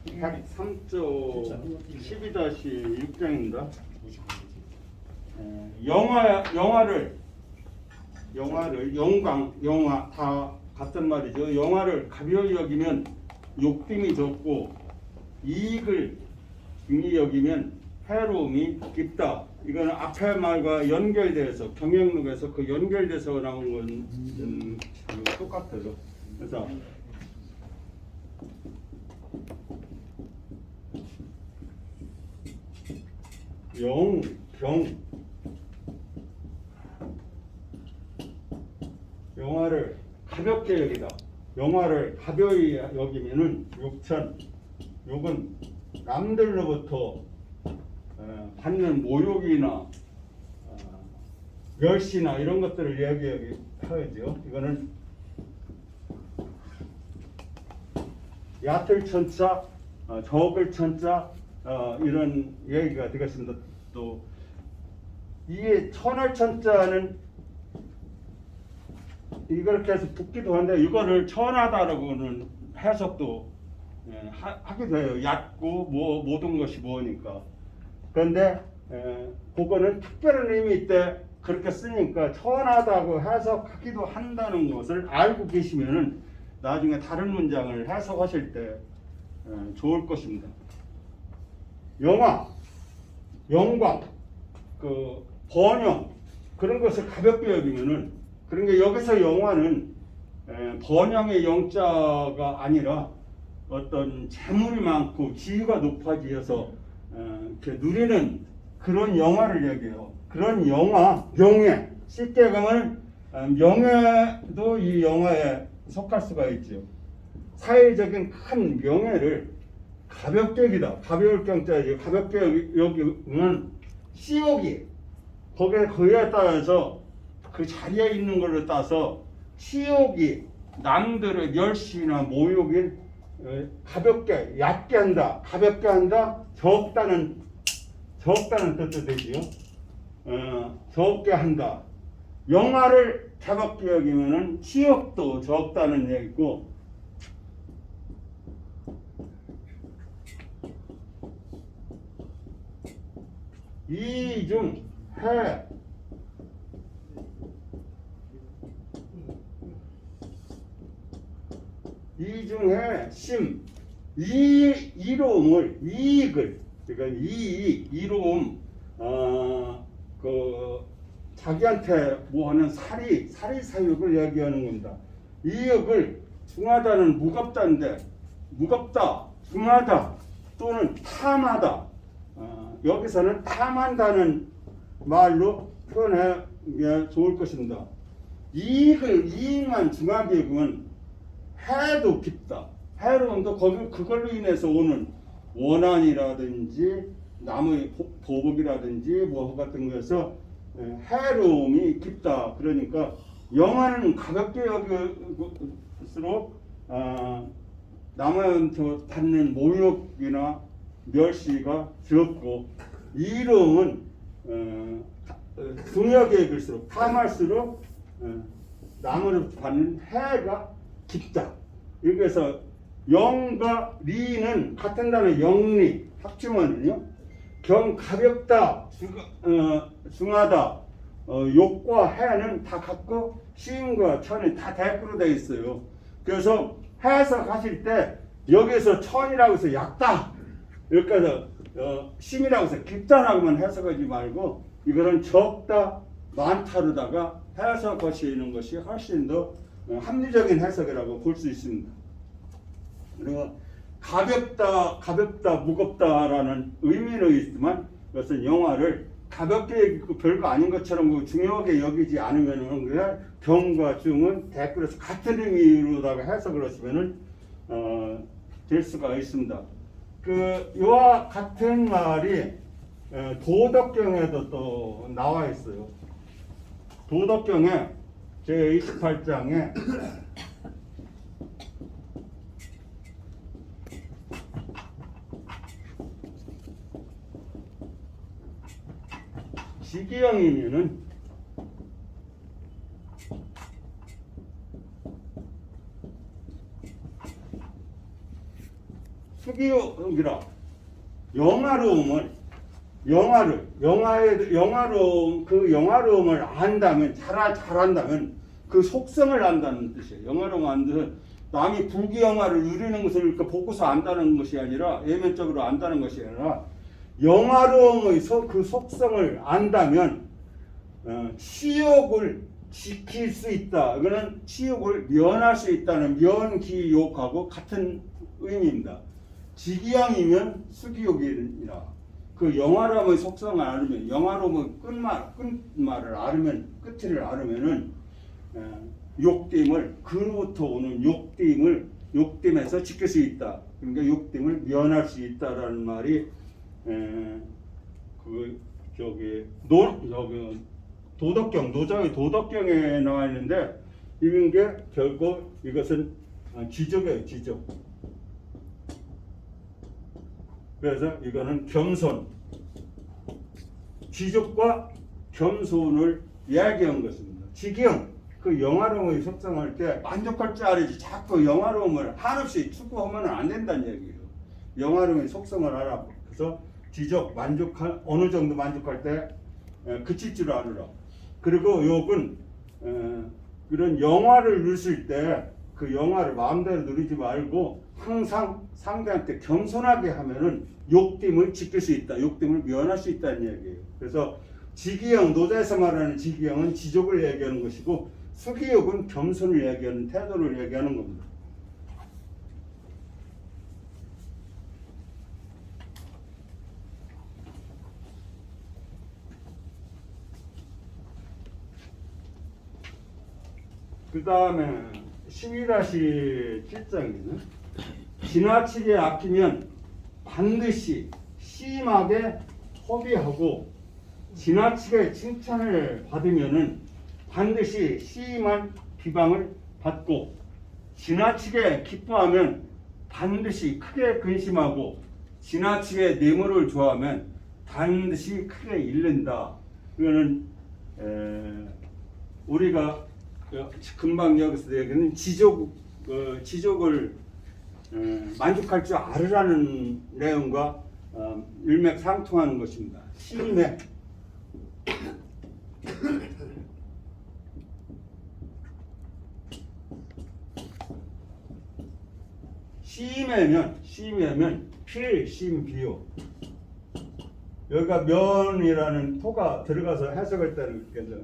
103조 12-6장입니다. 영화 다 같은 말이죠. 영화를 가벼이 여기면 욕심이 적고 이익을 중히 여기면 해로움이 깊다. 이거는 앞의 말과 연결돼서 경영록에서 그 연결돼서 나온 건 똑같아요. 그래서 영화를 가볍게 여기다. 영화를 가벼이 여기면은 욕은 남들로부터 받는 모욕이나 멸시나 이런 것들을 이야기하죠. 이거는 얕을 천자, 적을 천자 이런 얘기가 되겠습니다. 또 이게 천을 천자는 이렇게 해서 붙기도 한데 이거를 천하다라고는 해석도 하기도 해요. 얕고 모든 것이 뭐니까. 그런데 그거는 특별한 의미 때 그렇게 쓰니까 천하다고 해석하기도 한다는 것을 알고 계시면은 나중에 다른 문장을 해석하실 때 좋을 것입니다. 영광, 그 번영 그런 것을 가볍게 여기면은 그러니까 여기서 영화는 번영의 영자가 아니라 어떤 재물이 많고 지위가 높아지어서 이렇게 누리는 그런 영화를 얘기해요. 그런 영화, 명예, 쉽게 가면 명예도 이 영화에 속할 수가 있죠. 사회적인 큰 명예를 가볍게 여기다. 가벼울 경자지. 가볍게 여기면 시옥이 거기에 따라서 그 자리에 있는 걸로 따서 시옥이 남들의 멸시나 모욕이 가볍게 얕게 한다. 가볍게 한다. 적다는 뜻도 되지요. 적게 한다. 영화를 가볍게 여기면은 시옥도 적다는 얘기고 이중해 심 이로움을 이익을 그러니까 이로움 그 자기한테 뭐하는 사리사욕을 얘기하는 겁니다. 이익을 중하다는 무겁다인데 무겁다, 중하다 또는 탐하다. 여기서는 탐한다는 말로 표현해 좋을 것입니다. 이익만 중하게 여기면 해도 깊다. 해로움도 그걸로 인해서 오는 원한이라든지 남의 보복이라든지 뭐 같은 거에서 해로움이 깊다. 그러니까 영화는 가볍게 여길수록 남한테 받는 모욕이나 멸시가 적고 이로움은 중요하게 여길수록 탐할수록 남으로부터 받는 해가 깊다. 여기서 영과 리는 같은 단어 영리 합치면은요 가볍다, 중하다, 욕과 해는 다 같고 시음과 천이 다 대꾸로 되어 있어요. 그래서 해석하실 때 여기서 천이라고 해서 얕다 이렇게 해서 심이라고 해서 깊다라고만 해석하지 말고 이거는 적다, 많다로다가 해석하시는 것이 훨씬 더 합리적인 해석이라고 볼 수 있습니다. 그리고 가볍다, 무겁다라는 의미는 있지만 그것은 영화를 가볍게 여기고 별거 아닌 것처럼 중요하게 여기지 않으면 그냥 병과 중은 댓글에서 같은 의미로다가 해석을 하시면은 될 수가 있습니다. 이와 같은 말이 도덕경에도 또 나와 있어요. 도덕경에 제28장에 지기형이면은 수기욕이라 영화로움을 영화로움 그 영화로움을 안다면 잘한다면 그 속성을 안다는 뜻이에요. 영화로움 안다면 남이 부귀 영화를 누리는 것을 보고서 안다는 것이 아니라 예면적으로 안다는 것이 아니라 영화로움의 그 속성을 안다면 치욕을 지킬 수 있다. 이거는 치욕을 면할 수 있다는 면기욕하고 같은 의미입니다. 지기형이면 수기욕이라 그 영화로움의 속성을 알으면 영화로움의 끝말을 알으면 끝을 알으면은 욕됨을 그로부터 오는 욕됨에서 지킬 수 있다. 그러니까 욕됨을 면할 수 있다라는 말이 노적의 도덕경에 나와 있는데 이런 게 결국 이것은 지적이에요. 지적. 그래서 이거는 겸손, 지적과 겸손을 이야기한 것입니다. 지경, 그 영화로움의 속성을 때 만족할 줄 알아야지 자꾸 영화로움을 한없이 추구하면 안 된다는 얘기예요. 영화로움의 속성을 알아. 그래서 지적, 어느 정도 만족할 때 그칠 줄 알으라. 그리고 욕은 그런 영화를 누릴 때 그 영화를 마음대로 누리지 말고 항상 상대한테 겸손하게 하면은 욕됨을 지킬 수 있다. 욕됨을 면할 수 있다는 얘기예요. 그래서 지기형, 노자에서 말하는 지기형은 지족을 얘기하는 것이고 수기욕은 겸손을 얘기하는 태도를 얘기하는 겁니다. 그 다음에 12-7장에는 지나치게 아끼면 반드시 심하게 허비하고 지나치게 칭찬을 받으면은 반드시 심한 비방을 받고 지나치게 기뻐하면 반드시 크게 근심하고 지나치게 뇌물을 좋아하면 반드시 크게 잃는다. 이거는 우리가 금방 여기서 얘기하는 지족을 만족할 줄 알으라는 내용과 일맥상통하는 것입니다. 심해 심해면 필심비요. 여기가 면이라는 토가 들어가서 해석할 때는 그래서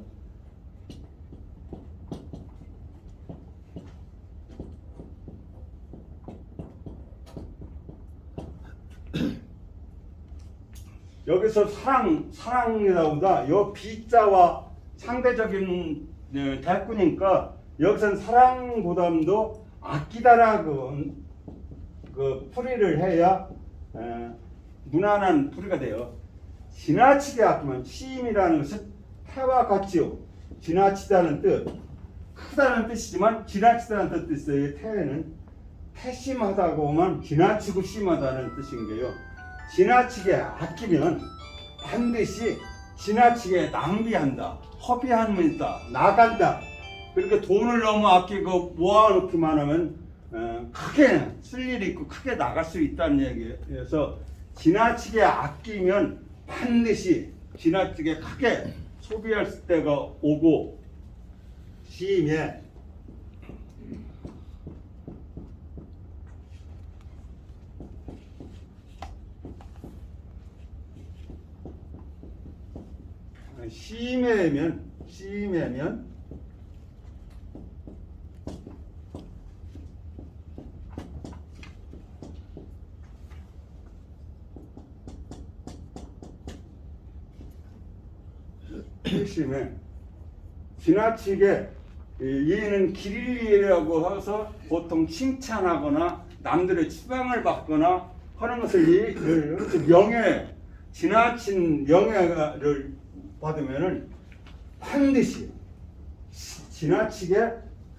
여기서 사랑이라보다 요 비자와 상대적인 대꾸니까 여기서는 사랑보다도 아끼다라고 그 풀이를 해야 무난한 풀이가 돼요. 지나치게 아끼면 시임이라는 것은 태와 같지요. 지나치다는 뜻, 크다는 뜻이지만 지나치다는 뜻도 있어요. 태에는 태심하다고 하면 지나치고 심하다는 뜻인 게요. 지나치게 아끼면 반드시 지나치게 낭비한다, 허비합니다, 나간다. 그렇게 돈을 너무 아끼고 모아놓기만 하면 크게 쓸 일이 있고 크게 나갈 수 있다는 얘기여서 지나치게 아끼면 반드시 지나치게 크게 소비할 때가 오고 심해 심해면 심해 지나치게 얘는 기릴리라고 해서 보통 칭찬하거나 남들의 추방을 받거나 하는 것을 명예 지나친 명예를 받으면은 반드시 지나치게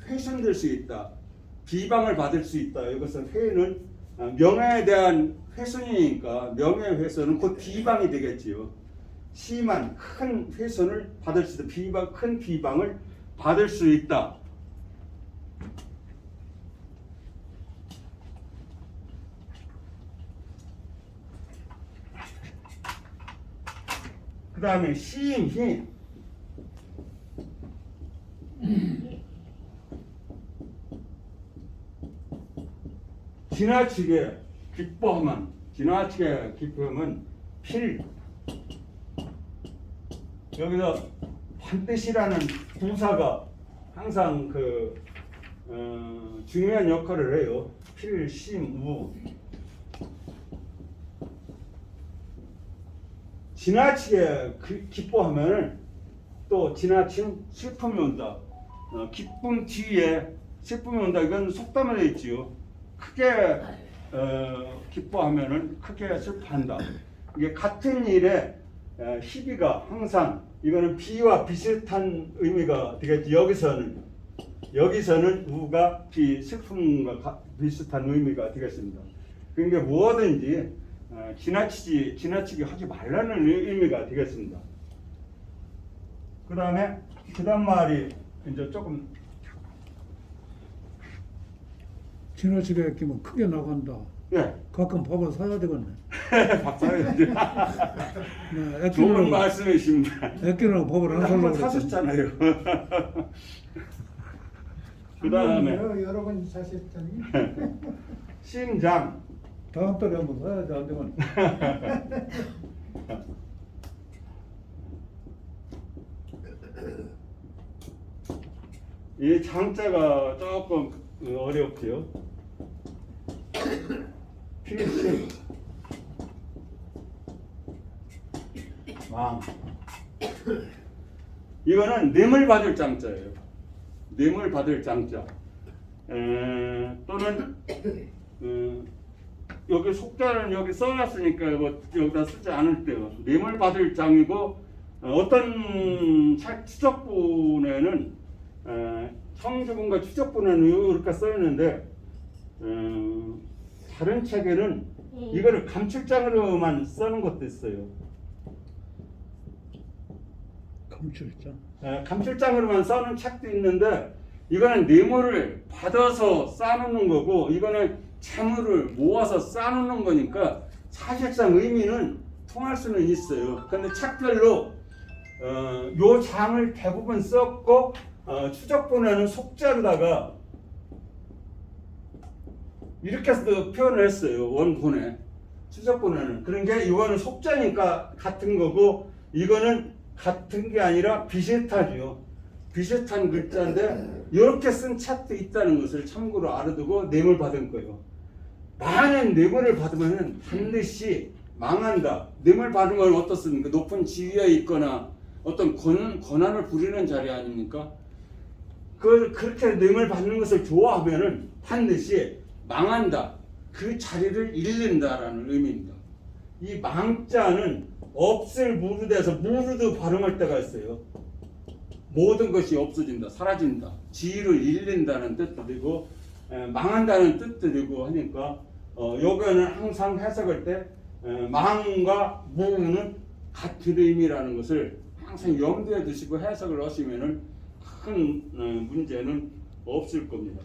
훼손될 수 있다. 비방을 받을 수 있다. 이것은 회는 명예에 대한 훼손이니까 명예훼손은 곧 비방이 되겠지요. 심한 큰 훼손을 받을 수 있다. 큰 비방을 받을 수 있다. 다음에 심히 지나치게 기뻐하면 필 여기서 반드시라는 부사가 항상 중요한 역할을 해요. 필, 심, 우. 지나치게 기뻐하면 또 지나친 슬픔이 온다. 기쁨 뒤에 슬픔이 온다. 이건 속담에 되어 있지요. 크게 기뻐하면은 크게 슬퍼한다. 이게 같은 일에 희비가 항상 이거는 비와 비슷한 의미가 되겠지. 여기서는 우가 슬픔과 비슷한 의미가 되겠습니다. 그러니까 무엇든지 지나치게 하지 말라는 의미가 되겠습니다. 그 다음 말이 이제 조금 지나치게 끼면 크게 나간다. 예. 가끔 밥을 사야 되겠네. 밥 사야지. 네, 좋은 말씀이십니다. 애끼는 밥을 안 한번 사려고 사셨잖아요. 그 다음에 여러 번 사셨더니 심장. 다음 달에 한번 사야지 안 되면. 이 장자가 조금 어렵고요. 필심 왕. 이거는 뇌물 받을 장자예요. 뇌물 받을 장자. 또는 여기 속자는 여기 써놨으니까 뭐 여기다 쓰지 않을 때요. 뇌물 받을 장이고 어떤 책 추적본에는 청주본과 추적본에는 이렇게 써있는데 다른 책에는 이거를 감출장으로만 써는 것도 있어요. 감출장. 감출장으로만 써는 책도 있는데 이거는 뇌물을 받아서 쌓아놓는 거고 이거는 재물을 모아서 쌓아놓는 거니까 사실상 의미는 통할 수는 있어요. 근데 책별로 요 장을 대부분 썼고 추적본에는 속자로다가 이렇게 표현을 했어요. 원본에 추적본에는. 그러니까 이거는 속자니까 같은 거고 이거는 같은 게 아니라 비슷하죠. 비슷한 글자인데 이렇게 쓴 책도 있다는 것을 참고로 알아두고 뇌물 받은 거예요. 많은 뇌물을 받으면 반드시 망한다. 뇌물 받으면 어떻습니까? 높은 지위에 있거나 어떤 권한을 부리는 자리 아닙니까? 그렇게 뇌물 받는 것을 좋아하면은 반드시 망한다. 그 자리를 잃는다라는 의미입니다. 이 망자는 없을 무르돼서 무르도 발음할 때가 있어요. 모든 것이 없어진다, 사라진다, 지위를 잃는다는 뜻도 되고 망한다는 뜻도 되고 하니까 여기는 항상 해석할 때 망과 무는 같은 의미라는 것을 항상 염두에 두시고 해석을 하시면은 큰 문제는 없을 겁니다.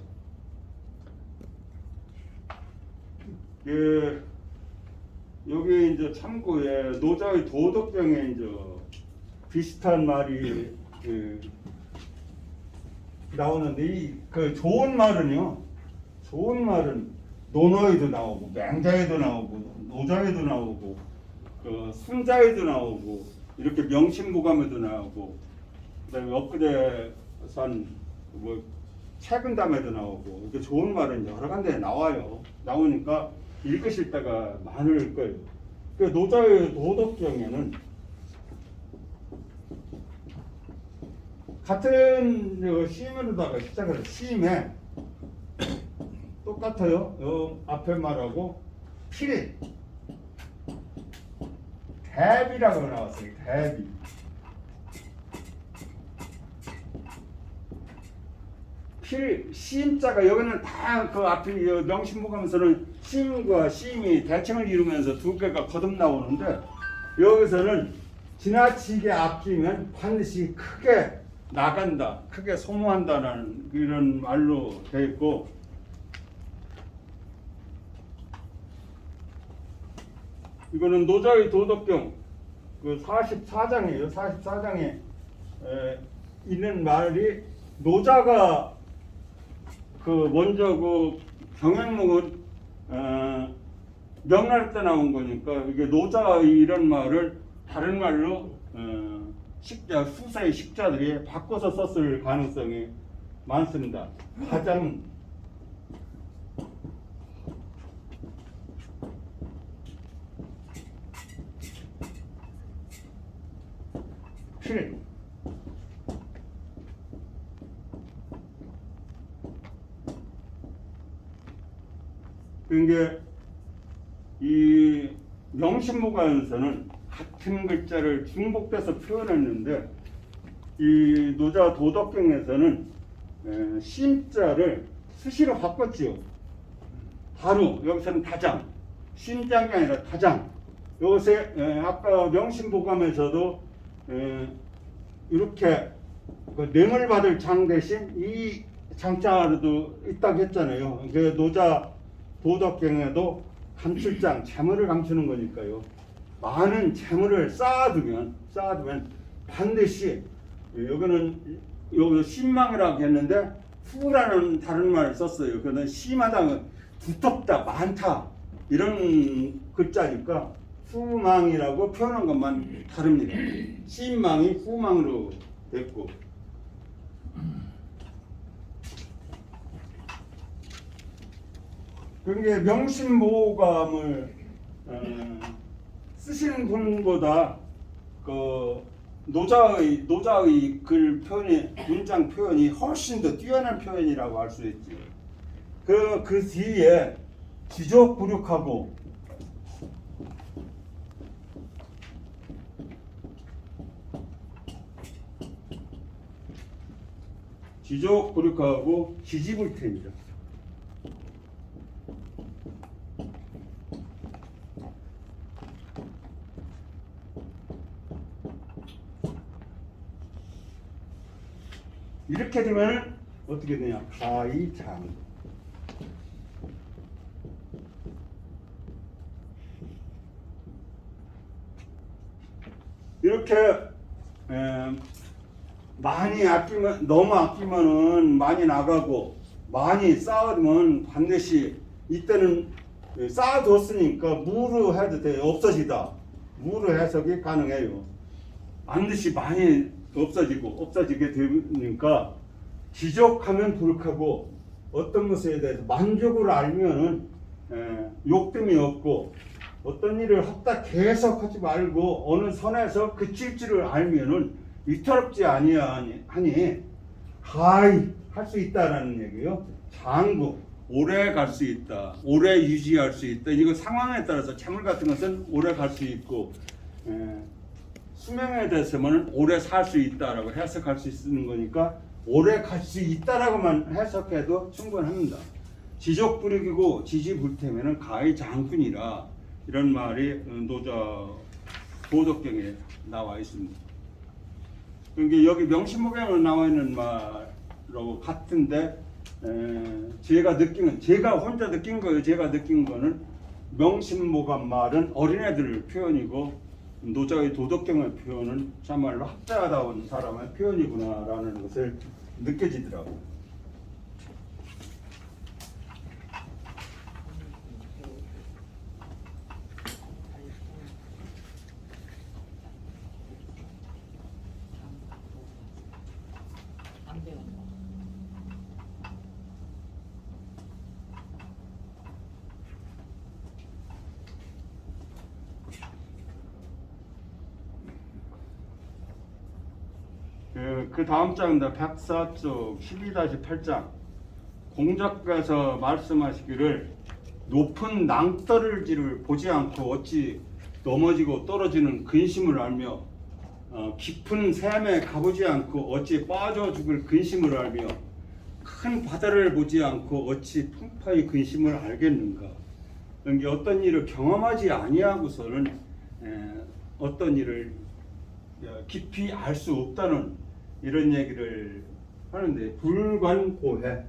여기 이제 참고에 노자의 도덕경에 이제 비슷한 말이 나오는데 그 좋은 말은 논어에도 나오고 맹자에도 나오고 노자에도 나오고 그 순자에도 나오고 이렇게 명심보감에도 나오고 그다음에 엊그제 산 뭐 최근담에도 나오고 이렇게 좋은 말은 여러 군데 나와요. 나오니까 읽으실 때가 많을 거예요. 그 노자의 도덕경에는 같은 시임으로다가 시작을 해요. 시임에 똑같아요. 요 앞에 말하고 필 대비라고 나왔어요. 대비. 필 시임자가 여기는 다 그 앞에 명심보감에서는 시임과 시임이 대칭을 이루면서 두 개가 거듭 나오는데 여기서는 지나치게 아끼면 반드시 크게 나간다, 크게 소모한다는 이런 말로 되어 있고 이거는 노자의 도덕경 그 44장이에요. 44장에 있는 말이 노자가 그 먼저 그 경향록은 명나라 때 나온 거니까 이게 노자 이런 말을 다른 말로 식자 수사의 식자들이 바꿔서 썼을 가능성이 많습니다. 가장 필 그게 이 명신보가에서는 같은 글자를 중복돼서 표현했는데 이 노자 도덕경에서는 심자를 수시로 바꿨지요. 바로 여기서는 다장, 심장이 아니라 다장. 요새 아까 명신보감에서도 이렇게 그 뇌물 받을 장 대신 이 장자로도 있다고 했잖아요. 그 노자 도덕경에도 감출장, 재물을 감추는 거니까요. 많은 재물을 쌓아두면 반드시 여기는 여기 신망이라고 했는데 후라는 다른 말을 썼어요. 그는 심하다, 두텁다, 많다 이런 글자니까 후망이라고 표현한 것만 다릅니다. 신망이 후망으로 됐고 그게 명심보감을 쓰시는 분보다 그 노자의 글 표현이 문장 표현이 훨씬 더 뛰어난 표현이라고 할 수 있지. 그 뒤에 지적부력하고 지지불태입니다. 이렇게 되면 어떻게 되냐? 가이장. 이렇게 많이 아끼면 너무 아끼면은 많이 나가고 많이 쌓아두면 반드시 이때는 쌓아뒀으니까 무로 해도 돼요. 없어지다. 무로 해석이 가능해요. 반드시 많이 없어지게 되니까 지적하면 불쾌하고 어떤 것에 대해서 만족을 알면은 욕됨이 없고 어떤 일을 했다 계속 하지 말고 어느 선에서 그칠 줄을 알면은 위태롭지 아니하니 가히 할 수 있다라는 얘기예요. 장구 오래 갈 수 있다, 오래 유지할 수 있다. 이거 상황에 따라서 재물 같은 것은 오래 갈 수 있고 수명에 대해서는 오래 살 수 있다라고 해석할 수 있는 거니까 오래 갈 수 있다라고만 해석해도 충분합니다. 지적불익이고 지지불태면은 가히 장군이라 이런 말이 노자 도덕경에 나와 있습니다. 그게 여기 명심목에는 나와 있는 말하고 같은데 제가 혼자 느낀 거예요. 제가 느낀 거는 명심모감 말은 어린애들 표현이고 노자의 도덕경의 표현은 참말로 학자다운 사람의 표현이구나라는 것을 느껴지더라고요. 그 다음 장입니다. 104쪽 12-8장 공작가서 말씀하시기를 높은 낭떠러지를 보지 않고 어찌 넘어지고 떨어지는 근심을 알며 깊은 샘에 가보지 않고 어찌 빠져 죽을 근심을 알며 큰 바다를 보지 않고 어찌 풍파의 근심을 알겠는가. 이게 어떤 일을 경험하지 아니하고서는 어떤 일을 깊이 알 수 없다는 이런 얘기를 하는데 불관고해.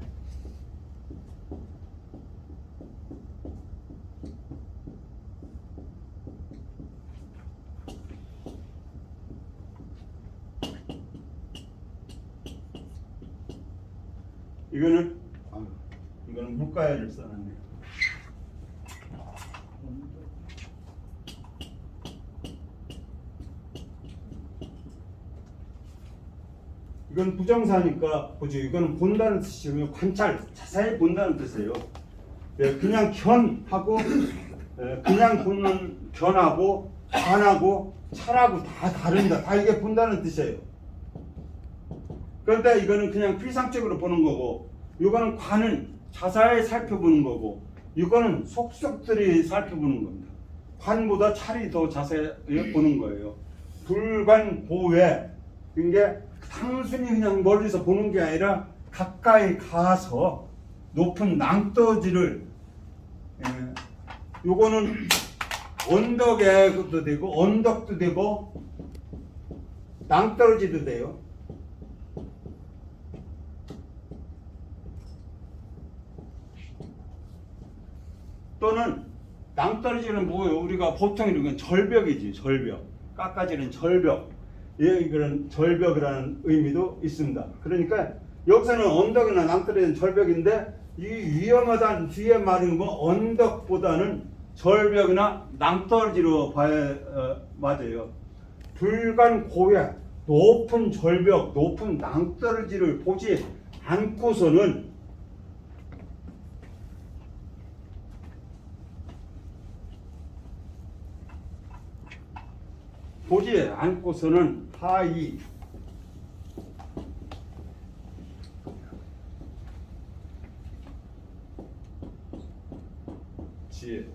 이거는 물가에를 써놨네. 이건 부정사니까 보죠. 이거는 본다는 뜻이면 관찰, 자세히 본다는 뜻이에요. 예, 그냥 견하고 그냥 보는 견하고 관하고 찰하고 다 다릅니다. 다 이게 본다는 뜻이에요. 그런데 이거는 그냥 피상적으로 보는 거고, 이거는 관은 자세히 살펴보는 거고, 이거는 속속들이 살펴보는 겁니다. 관보다 찰이 더 자세히 보는 거예요. 불관고외, 이게 단순히 그냥 멀리서 보는 게 아니라 가까이 가서 높은 낭떠지를, 요거는 언덕에도 되고 언덕도 되고 낭떠러지도 돼요. 또는 낭떠러지는 뭐예요? 우리가 보통 이런 건 절벽이지. 절벽, 깎아지는 절벽. 예, 그런 절벽이라는 의미도 있습니다. 그러니까 여기서는 언덕이나 낭떠러지는 절벽인데, 이 위험하다는 뒤에 말은 뭐 언덕보다는 절벽이나 낭떠러지로 봐야 맞아요. 불관고외, 높은 절벽, 높은 낭떠러지를 보지 않고서는 하이, 지,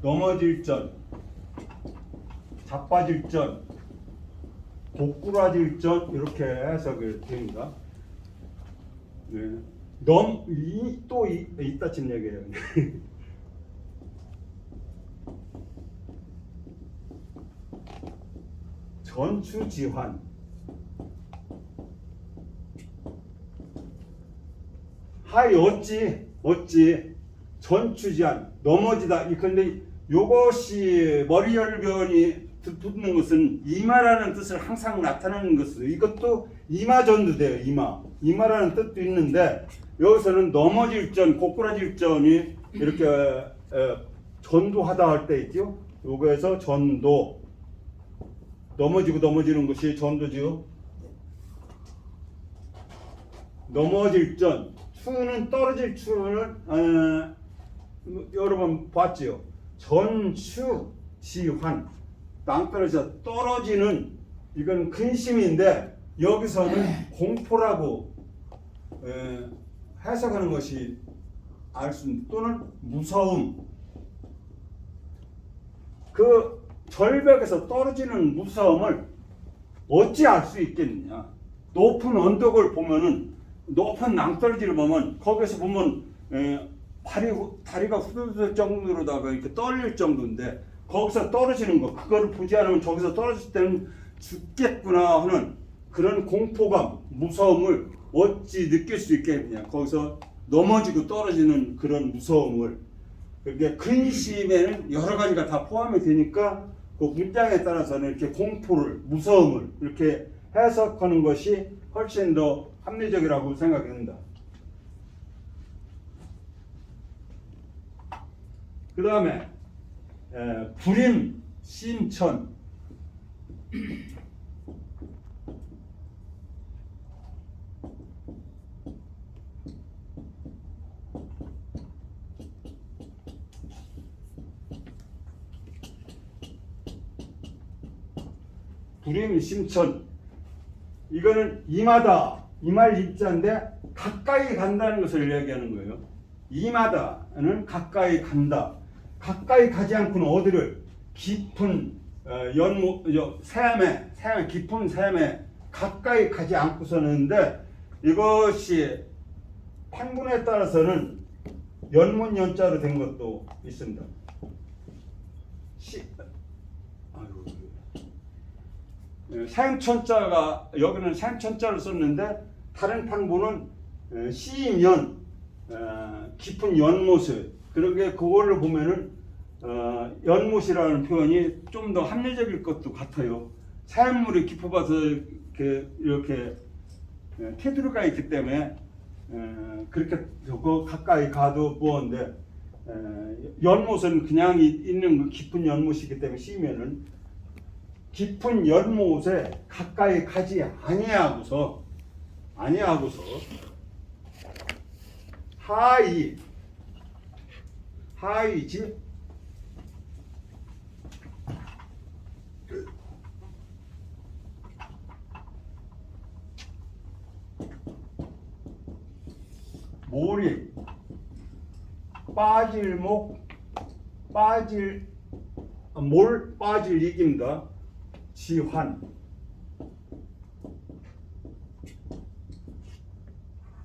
넘어질 전, 자빠질 전, 고꾸라질 전, 이렇게 해석이 됩니다. 네. 이따 침 얘기해요. 전추지환, 하이 어찌 전추지환, 넘어지다. 근데 요것이 머리열변이 붙는 것은 이마라는 뜻을 항상 나타내는 것으로, 이것도 이마전도 돼요. 이마라는 뜻도 있는데, 여기서는 넘어질 전, 고꾸라질 전이 이렇게 전도하다 할 때 있죠. 요거에서 전도, 넘어지는 것이 전도지요. 넘어질 전, 추는 떨어질 추는 여러 번 봤지요. 전추지환, 낭떠러져 떨어지는, 이건 근심인데 여기서는 공포라고 해석하는 것이 알 수 있는, 또는 무서움. 그 절벽에서 떨어지는 무서움을 어찌 알 수 있겠느냐. 높은 언덕을 보면은, 높은 낭떠러지를 보면, 거기서 보면 다리가 후들후들 정도로다가 이렇게 떨릴 정도인데, 거기서 떨어지는 거, 그거를 보지 않으면 저기서 떨어질 때는 죽겠구나 하는 그런 공포감, 무서움을 어찌 느낄 수 있겠느냐. 거기서 넘어지고 떨어지는 그런 무서움을. 그게 근심에는 여러 가지가 다 포함이 되니까 그 문장에 따라서는 이렇게 공포를, 무서움을 이렇게 해석하는 것이 훨씬 더 합리적이라고 생각이 듭니다. 그 다음에 불임, 심천. 불임, 심천. 이거는 임하다, 임할 임자인데 가까이 간다는 것을 이야기하는 거예요. 임하다는 가까이 간다. 가까이 가지 않고는 어디를, 깊은 샘에, 깊은 샘에 가까이 가지 않고서는데, 이것이 판문에 따라서는 연문 연자로 된 것도 있습니다. 샘천자가, 여기는 샘천자를 썼는데 다른 판본은 시면, 깊은 연못을, 그러게 그거를 보면은 연못이라는 표현이 좀 더 합리적일 것도 같아요. 샘물이 깊어봐서 이렇게 테두리가 있기 때문에 그렇게 그 가까이 가도 뭐인데 연못은 그냥 있는 그 깊은 연못이기 때문에 씌면은 깊은 연못에 가까이 가지 아니하고서 하이지 몰이 빠질 이깁니다. 지환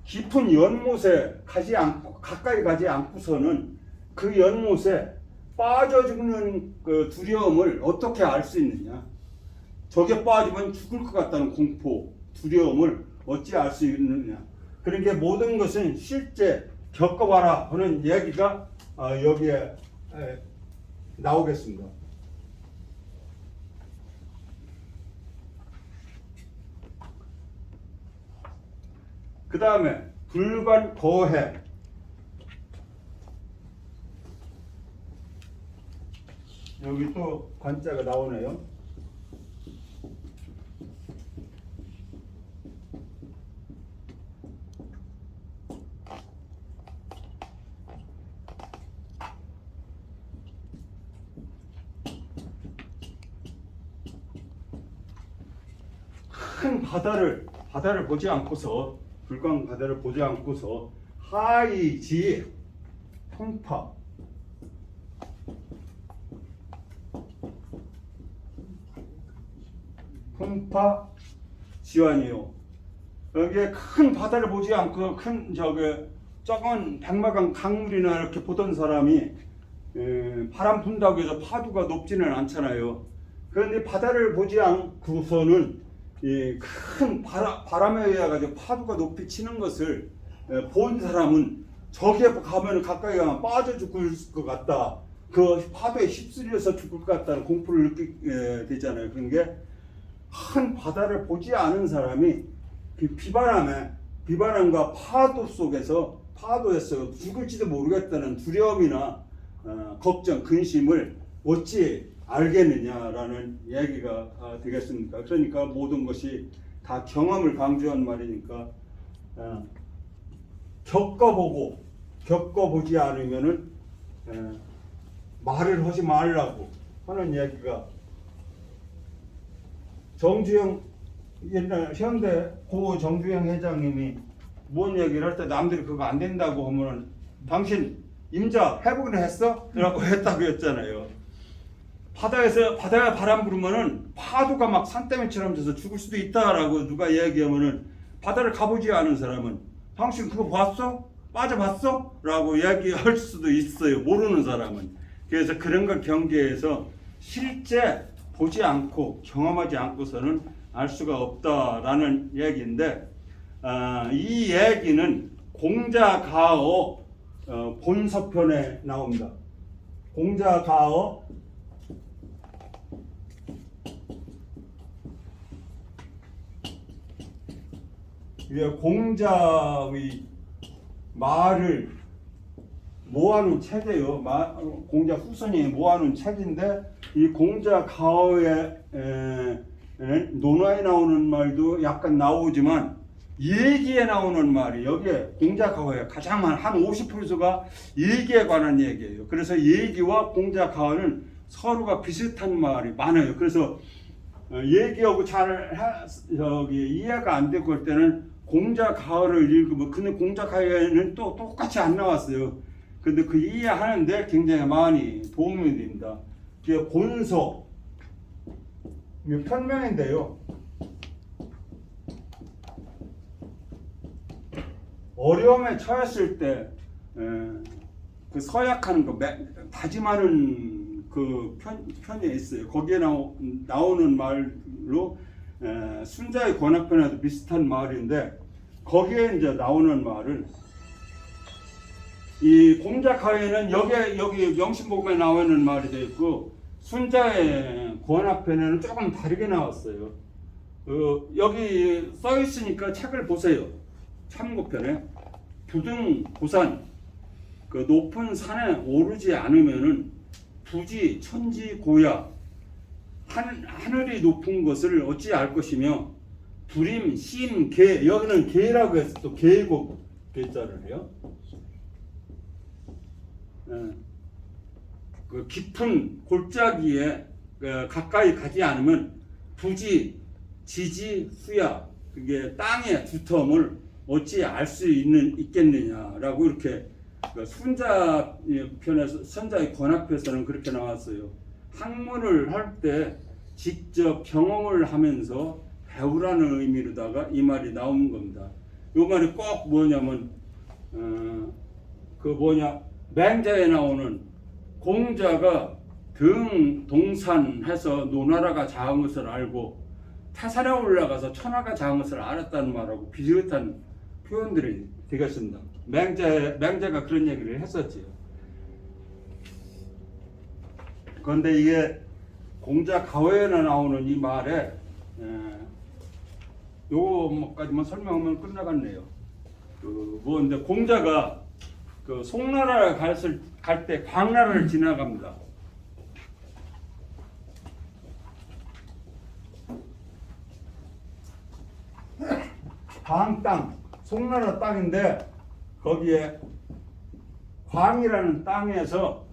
깊은 연못에 가까이 가지 않고서는 그 연못에 빠져 죽는 그 두려움을 어떻게 알 수 있느냐? 저게 빠지면 죽을 것 같다는 공포, 두려움을 어찌 알 수 있느냐? 그러니까 모든 것은 실제 겪어봐라 하는 얘기가 여기에 나오겠습니다. 그 다음에 불관거해. 여기 또 관자가 나오네요. 큰 바다를 보지 않고서 불광 바다를 보지 않고서 하이지 통파 지환이요. 여기에 큰 바다를 보지 않고 큰 작은 백마강 강물이나 이렇게 보던 사람이 바람 분다고 해서 파도가 높지는 않잖아요. 그런데 바다를 보지 않고서는 큰 바람에 의해 가지고 파도가 높이 치는 것을 본 사람은 저기에 가면 가까이 가면 빠져 죽을 것 같다. 그 파도에 휩쓸려서 죽을 것 같다는 공포를 느끼게 되잖아요. 그런 게 큰 바다를 보지 않은 사람이 그 비바람과 파도에서 죽을지도 모르겠다는 두려움이나 걱정, 근심을 어찌 알겠느냐라는 얘기가 되겠습니까? 그러니까 모든 것이 다 경험을 강조한 말이니까 겪어보지 않으면은 말을 하지 말라고 하는 얘기가 정주영 옛날 현대 고 정주영 회장님이 뭔 얘기를 할 때 남들이 그거 안 된다고 하면은 당신 임자 해보긴 했어? 라고 했다고 했잖아요. 바다에 바람 불으면은 파도가 막 산더미처럼 져서 죽을 수도 있다라고 누가 얘기하면은 바다를 가보지 않은 사람은 당신 그거 봤어? 빠져봤어? 라고 얘기할 수도 있어요. 모르는 사람은. 그래서 그런 걸 경계해서 실제 보지 않고 경험하지 않고서는 알 수가 없다라는 얘기인데 이 얘기는 공자가어 본서편에 나옵니다. 공자가어 공자의 말을 모아놓은 책이에요. 공자 후손이 모아놓은 책인데 이 공자가어에 논어에 나오는 말도 약간 나오지만 얘기에 나오는 말이 여기에 공자가어에 가장 한 50%가 얘기에 관한 얘기예요. 그래서 얘기와 공자가어는 서로가 비슷한 말이 많아요. 그래서 얘기하고 잘 이해가 안 되고 할 때는 공자가어를 읽으면 근데 공자가어에는 또 똑같이 안 나왔어요. 근데 그 이해하는데 굉장히 많이 도움이 됩니다. 이게 본서 편명인데요. 어려움에 처했을 때 그 서약하는 거 다짐하는 그 편이 있어요. 거기에 나오는 말로 순자의 권학편에도 비슷한 말인데 거기에 이제 나오는 말은 이 공자가어에는 여기 명심복음에 나오는 말이 되어 있고 순자의 권학편에는 조금 다르게 나왔어요. 여기 써 있으니까 책을 보세요. 참고편에 부등 고산 그 높은 산에 오르지 않으면은 부지 천지 고야 하늘이 높은 것을 어찌 알 것이며 두림 심 개 여기는 개라고 해서 또 계곡 개자를 해요. 그 깊은 골짜기에 가까이 가지 않으면 부지 지지 후야 그게 땅의 두텀을 어찌 알 수 있겠느냐라고 이렇게 순자 편에서 선자의 권합에서는 그렇게 나왔어요. 학문을 할 때 직접 경험을 하면서 배우라는 의미로다가 이 말이 나오는 겁니다. 이 말이 꼭 뭐냐면 맹자에 나오는 공자가 동산해서 노나라가 작은 것을 알고 태산에 올라가서 천하가 작은 것을 알았다는 말하고 비슷한 표현들이 되겠습니다. 맹자가 그런 얘기를 했었지요. 그런데 이게 공자 가호에나 나오는 이 말에 요거까지만 설명하면 끝나갔네요. 근데 공자가 그 송나라 갈 때 광나라를 지나갑니다. 광 땅, 송나라 땅인데 거기에 광이라는 땅에서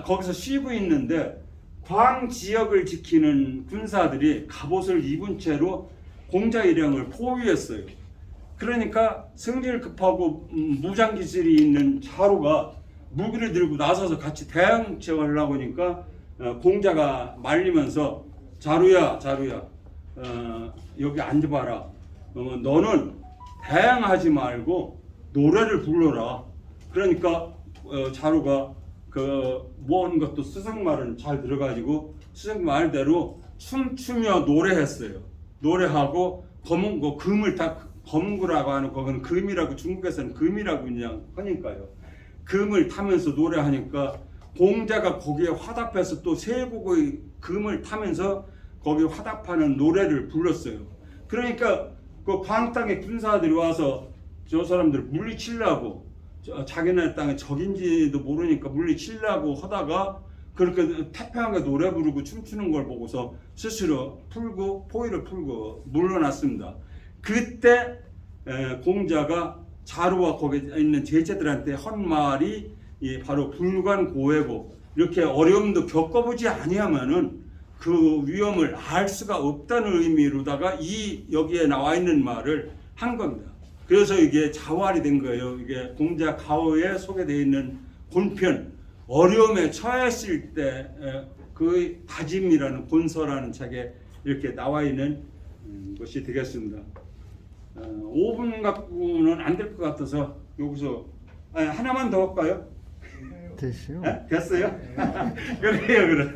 거기서 쉬고 있는데 광 지역을 지키는 군사들이 갑옷을 입은 채로 공자 일행을 포위했어요. 그러니까 승질 급하고 무장 기술이 있는 자루가 무기를 들고 나서서 같이 대항책을 하려고 하니까 공자가 말리면서 자루야 여기 앉아봐라. 너는 대항하지 말고 노래를 불러라. 그러니까 자루가 모은 것도 스승말은 잘 들어가지고 스승 말대로 춤추며 노래했어요. 노래하고 금을 다 검구라고 하는 거는 금이라고 중국에서는 금이라고 그냥 하니까요. 금을 타면서 노래하니까 공자가 거기에 화답해서 또 세 곡의 금을 타면서 거기에 화답하는 노래를 불렀어요. 그러니까 그 광땅의 군사들이 와서 저 사람들 물리치려고 자기네 땅에 적인지도 모르니까 물리치려고 하다가 그렇게 태평하게 노래 부르고 춤추는 걸 보고서 스스로 포위를 풀고 물러났습니다. 그때 공자가 자루와 거기에 있는 제자들한테 한 말이 바로 불관고해고 이렇게 어려움도 겪어보지 아니하면은 그 위험을 알 수가 없다는 의미로다가 여기에 나와 있는 말을 한 겁니다. 그래서 이게 자활이 된 거예요. 이게 공자 가호에 소개되어 있는 본편 어려움에 처했을 때 그 다짐이라는 본서라는 책에 이렇게 나와 있는 것이 되겠습니다. 5분 갖고는 안 될 것 같아서 여기서 하나만 더 할까요? 됐어요. 됐어요? 그래요, 그래.